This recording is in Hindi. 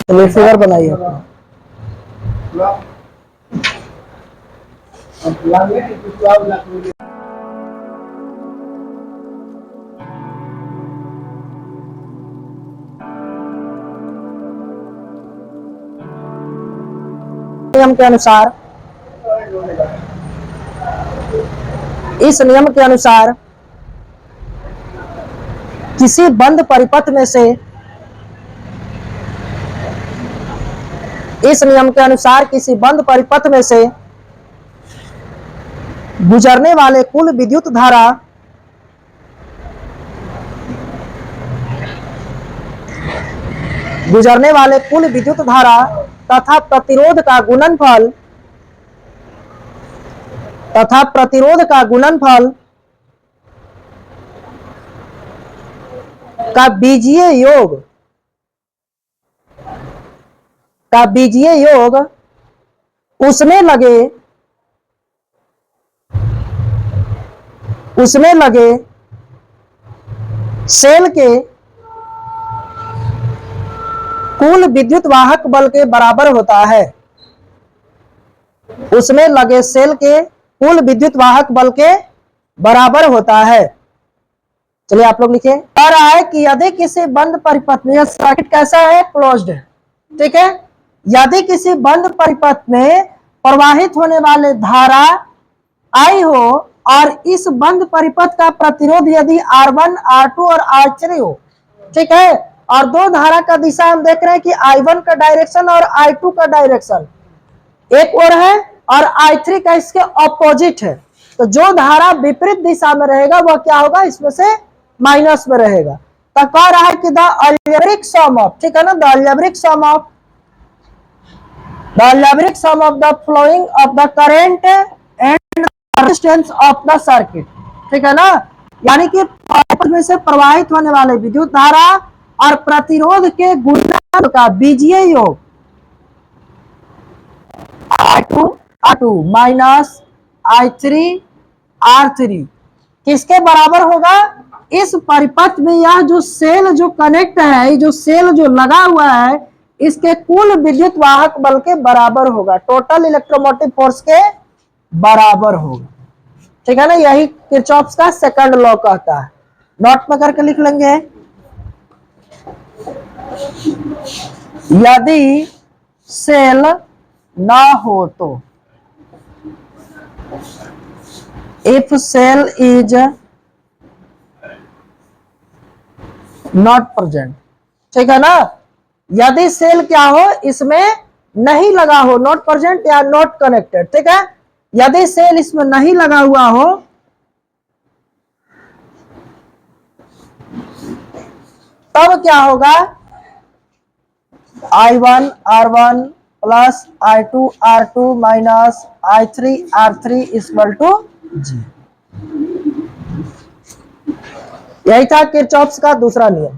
चलिए फिगर बनाइए अपना। नियम के अनुसार, इस नियम के अनुसार किसी बंद परिपथ में से, इस नियम के अनुसार किसी बंद परिपथ में से गुजरने वाले कुल विद्युत धारा तथा प्रतिरोध का गुणनफल का बीजीय योग उसमें लगे सेल के कुल विद्युत वाहक बल के बराबर होता है। उसमें लगे सेल के कुल विद्युत वाहक बल के बराबर होता है। चलिए आप लोग लिखिए। कह रहा है कि यदि किसी बंद परिपथ में, सर्किट कैसा है, क्लोज्ड है, ठीक है। यदि किसी बंद परिपथ में प्रवाहित होने वाले धारा I हो और इस बंद परिपथ का प्रतिरोध यदि R1, R2 और R3 हो, ठीक है, और दो धारा का दिशा हम देख रहे हैं कि I1 का डायरेक्शन और I2 का डायरेक्शन एक ओर है और I3 का इसके ऑपोजिट है, तो जो धारा विपरीत दिशा में रहेगा वह क्या होगा, इसमें से माइनस में रहेगा। तो कह रहा है कि द अलजेब्रिक सम ऑफ, ठीक है ना, the algebraic sum of the flowing of the current and resistance of the circuit, ठीक है ना, यानी कि परिपथ में से प्रवाहित होने वाले विद्युत धारा और प्रतिरोध के गुणनफल का बीजीय योग R2 माइनस I3 R3 किसके बराबर होगा, इस परिपथ में यह जो सेल जो कनेक्ट है, जो सेल जो लगा हुआ है, इसके कुल विद्युत वाहक बल के बराबर होगा, टोटल इलेक्ट्रोमोटिव फोर्स के बराबर होगा, ठीक है ना। यही किरचॉफ का सेकंड लॉ कहता है। नोट में करके लिख लेंगे। यदि सेल ना हो तो, if cell is not present, ठीक है ना, यदि सेल क्या हो, इसमें नहीं लगा हो, नॉट प्रेजेंट या नॉट कनेक्टेड, ठीक है, यदि सेल इसमें नहीं लगा हुआ हो तब क्या होगा, I1 R1 plus I2 R2 minus I3 R3 equal to 0। यही था किरचॉफ का दूसरा नियम।